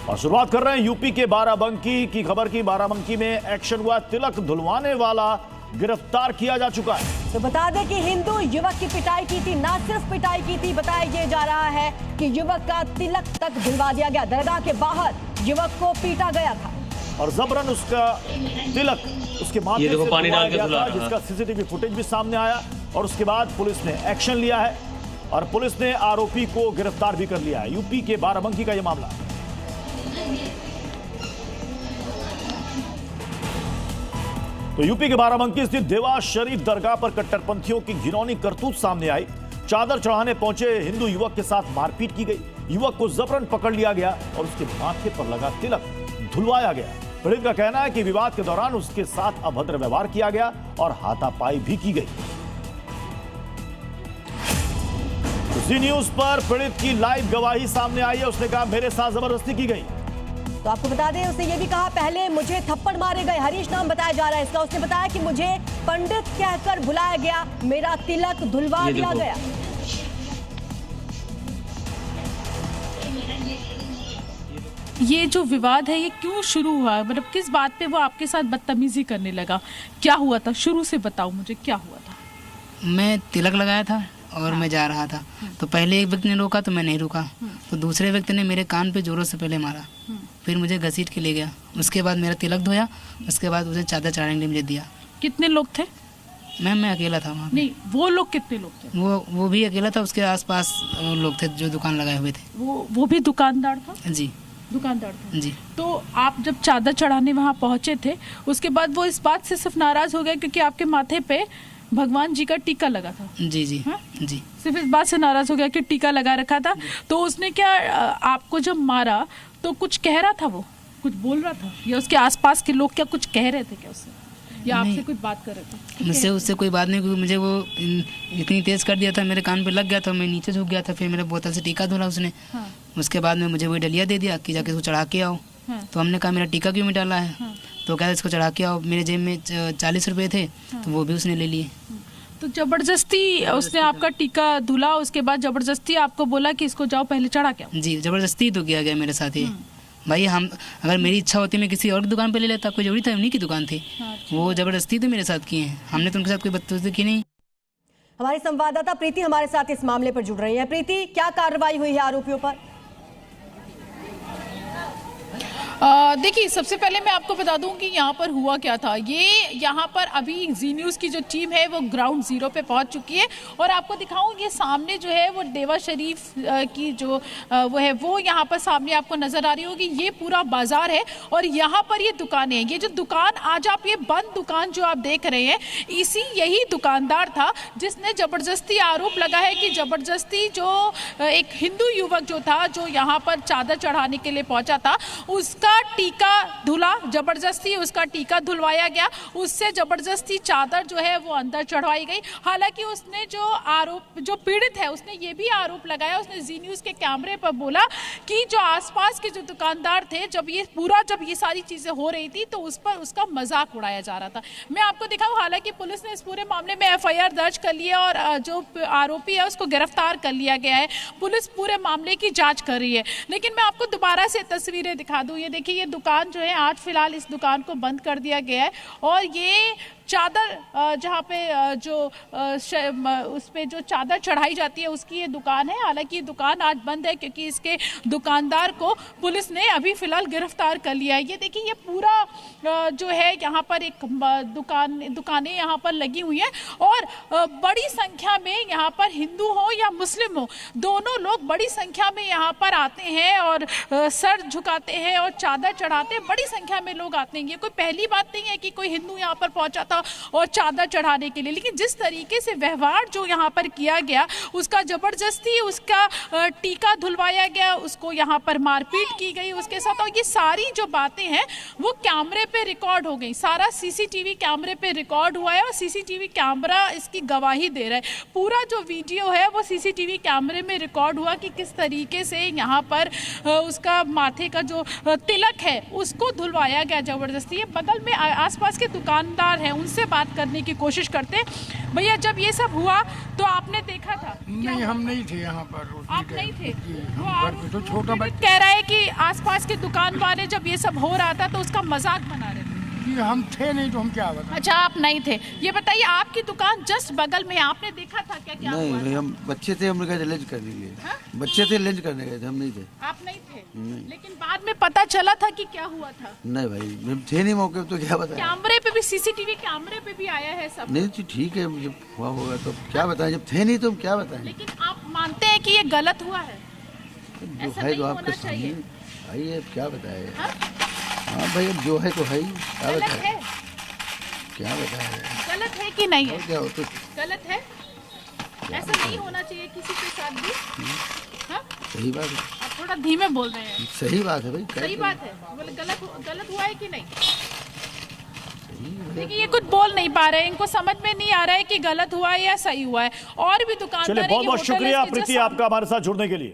और शुरुआत कर रहे हैं यूपी के बाराबंकी की खबर की। बाराबंकी में एक्शन हुआ, तिलक धुलवाने वाला गिरफ्तार किया जा चुका है। तो बता दें कि हिंदू युवक की पिटाई की थी, ना सिर्फ पिटाई की थी, बताया ये जा रहा है कि युवक का तिलक तक धुलवा दिया गया। दरगाह के बाहर युवक को पीटा गया था और जबरन उसका तिलक उसके माथे से धुलवाया गया था, जिसका सीसीटीवी फुटेज भी सामने आया। और उसके बाद पुलिस ने एक्शन लिया है और पुलिस ने आरोपी को गिरफ्तार भी कर लिया है। यूपी के बाराबंकी का यह मामला। तो यूपी के बाराबंकी स्थित देवा शरीफ दरगाह पर कट्टरपंथियों की घिनौनी करतूत सामने आई। चादर चढ़ाने पहुंचे हिंदू युवक के साथ मारपीट की गई। युवक को जबरन पकड़ लिया गया और उसके माथे पर लगा तिलक धुलवाया गया। पीड़ित का कहना है कि विवाद के दौरान उसके साथ अभद्र व्यवहार किया गया और हाथापाई भी की गई। जी न्यूज पर पीड़ित की लाइव गवाही सामने आई है। उसने कहा मेरे साथ जबरदस्ती की गई। तो आपको बता दें, उसने ये भी कहा पहले मुझे थप्पड़ मारे गए। हरीश नाम बताया जा रहा है इसका। उसने बताया कि मुझे पंडित कहकर बुलाया गया, मेरा तिलक धुलवा दिया गया। ये जो विवाद है ये क्यों शुरू हुआ, मतलब किस बात पे वो आपके साथ बदतमीजी करने लगा, क्या हुआ था? शुरू से बताओ मुझे, क्या हुआ था? मैं तिलक लगाया था और मैं जा रहा था, तो पहले एक व्यक्ति ने रोका तो मैं नहीं रुका, तो दूसरे व्यक्ति ने मेरे कान पे जोरों से पहले मारा, फिर मुझे घसीट के ले गया। उसके बाद मेरा तिलक धोया, उसके बाद उसे चादर चढ़ाने के लिए मुझे दिया। कितने लोग थे? मैं अकेला था वहाँ। नहीं, वो लोग कितने लोग थे? वो भी अकेला था, उसके आसपास लोग थे जो दुकान लगाए हुए थे। वो भी दुकानदार था? जी, दुकानदार था जी। तो आप जब चादर चढ़ाने वहाँ पहुँचे थे, उसके बाद वो इस बात से सिर्फ नाराज हो गया क्योंकि आपके माथे पे भगवान जी का टीका लगा था? जी जी। हाँ? जी, सिर्फ इस बात से नाराज हो गया कि टीका लगा रखा था। तो उसने क्या आपको जब मारा तो कुछ कह रहा था, वो कुछ बोल रहा था, या उसके आसपास के लोग क्या कुछ कह रहे थे क्या उससे, या आपसे कुछ बात कर रहे थे? मुझसे उससे कोई बात नहीं, क्योंकि मुझे वो इतनी तेज कर दिया था, मेरे कान पे लग गया था, मैं नीचे झुक गया था, फिर मेरे बोतल से टीका धुला उसने। हाँ। उसके बाद में मुझे वही डलिया दे दिया कि जाके इसको चढ़ा के आओ। हाँ। तो हमने कहा मेरा टीका क्यों मिटाला है? हाँ। तो कहता इसको चढ़ा के आओ। मेरे जेब में 40 रुपये थे। हाँ। तो वो भी उसने ले लिए। तो जबरदस्ती उसने आपका टीका धुला, उसके बाद जबरदस्ती आपको बोला कि इसको जाओ पहले चढ़ा के आओ? जी, जबरदस्ती तो किया गया मेरे साथ ही। भाई हम अगर मेरी इच्छा होती मैं किसी और की दुकान पे ले लेता, कोई जरूरी था, उन्हीं की दुकान थी। वो जबरदस्ती तो मेरे साथ की है, हमने तो उनके साथ कोई बदतमीजी की नहीं। हमारी संवाददाता प्रीति हमारे साथ इस मामले पर जुड़ रही है। प्रीति, क्या कार्रवाई हुई है आरोपियों पर? देखिए, सबसे पहले मैं आपको बता दूं कि यहाँ पर हुआ क्या था। ये यहाँ पर अभी जी न्यूज़ की जो टीम है वो ग्राउंड जीरो पे पहुँच चुकी है और आपको दिखाऊं, ये सामने जो है वो देवा शरीफ की जो वो है वो यहाँ पर सामने आपको नज़र आ रही होगी। ये पूरा बाजार है और यहाँ पर ये दुकानें हैं। ये जो दुकान आज आप ये बंद दुकान जो आप देख रहे हैं, यही दुकानदार था जिसने जबरदस्ती आरोप लगा है कि जबरदस्ती जो एक हिंदू युवक जो था, जो यहाँ पर चादर चढ़ाने के लिए पहुँचा था, उसका टीका धुला, जबरदस्ती उसका टीका धुलवाया गया, उससे जबरदस्ती चादर जो है वो अंदर चढ़वाई गई। हालांकि उसने जो पीड़ित है उसने ये भी आरोप लगाया, उसने जी न्यूज़ के कैमरे पर बोला कि जो आसपास के जो दुकानदार थे, जब ये सारी चीजें हो रही थी तो उस पर उसका मजाक उड़ाया जा रहा था। मैं आपको दिखाऊं, हालांकि पुलिस ने इस पूरे मामले में FIR दर्ज कर लिया और जो आरोपी है उसको गिरफ्तार कर लिया गया है। पुलिस पूरे मामले की जांच कर रही है। लेकिन मैं आपको दोबारा से तस्वीरें दिखा दूं। ये देखिए, ये दुकान जो है आज फिलहाल इस दुकान को बंद कर दिया गया है और ये चादर जहाँ पे उस पे जो चादर चढ़ाई जाती है उसकी ये दुकान है। हालांकि ये दुकान आज बंद है क्योंकि इसके दुकानदार को पुलिस ने अभी फिलहाल गिरफ्तार कर लिया है। ये देखिए, ये पूरा जो है यहाँ पर एक दुकानें यहाँ पर लगी हुई हैं और बड़ी संख्या में यहाँ पर हिंदू हो या मुस्लिम हो, दोनों लोग बड़ी संख्या में यहाँ पर आते हैं और सर झुकाते हैं और चादर चढ़ाते हैं। बड़ी संख्या में लोग आते हैं। ये कोई पहली बात नहीं है कि कोई हिंदू यहाँ पर पहुंचा था और चादर चढ़ाने के लिए, लेकिन जिस तरीके से व्यवहार जो यहाँ पर किया गया, उसका जबरदस्ती उसका टीका धुलवाया गया, उसको यहाँ पर मारपीट की गई उसके साथ, और ये सारी जो बातें हैं वो कैमरे पे रिकॉर्ड हो गई। सारा CCTV कैमरे पे रिकॉर्ड हुआ है और CCTV कैमरा इसकी गवाही दे रहा है। पूरा जो वीडियो है वो CCTV कैमरे में रिकॉर्ड हुआ कि किस तरीके से यहाँ पर उसका माथे का जो तिलक है उसको धुलवाया गया जबरदस्ती। बगल में आसपास के दुकानदार हैं, उनसे बात करने की कोशिश करते हैं। भैया, जब ये सब हुआ तो आपने देखा था? नहीं, हम नहीं थे यहाँ पर। आप नहीं थे? हम घर पे तो छोटा बच्चा। कह रहा है कि आसपास के दुकान वाले जब ये सब हो रहा था तो उसका मजाक बना रहे थे। जी, हम थे नहीं तो हम क्या बताएं। अच्छा, आप नहीं थे। ये बताइए, आपकी दुकान जस्ट बगल में, आपने देखा था क्या क्या हुआ नहीं, था? हम बच्चे थे, हम गए थे लंच करने के लिए। बच्चे थे, लंच करने गए थे, हम नहीं थे। आप नहीं थे? नहीं। लेकिन बाद में पता चला था कि क्या हुआ था? नहीं भाई, हम थे नहीं मौके पे, तो क्या बताएं। कैमरे पे भी, सीसीटीवी कैमरे पे भी आया है सब। नहीं जी, ठीक है, जब हुआ होगा तो क्या बताएं, जब थे नहीं तो हम क्या बताएं। लेकिन आप मानते हैं कि ये गलत हुआ है? जो ऐसा है नहीं तो होना आपके चाहिए। सामने भाई, अब क्या बताएं। हाँ? हाँ भाई, अब जो है तो है ही, क्या गलत बताएं, है? क्या बताएं। गलत है कि नहीं है? और क्या हो तो गलत है? ऐसा नहीं होना चाहिए किसी के साथ भी। हाँ? सही बात है, आप थोड़ा धीमे बोल रहे हैं। सही बात है भाई, सही बात है, बोले गलत हुआ है कि नहीं? सही है। देखिए, ये कुछ बोल नहीं पा रहे हैं, इनको समझ में नहीं आ रहा है कि गलत हुआ है या सही हुआ है। और भी दुकानदार चलिए, है, बहुत ये बहुत होटल है, शुक्रिया इसके प्रीति जस्ट आपका हमारे साथ जुड़ने के लिए।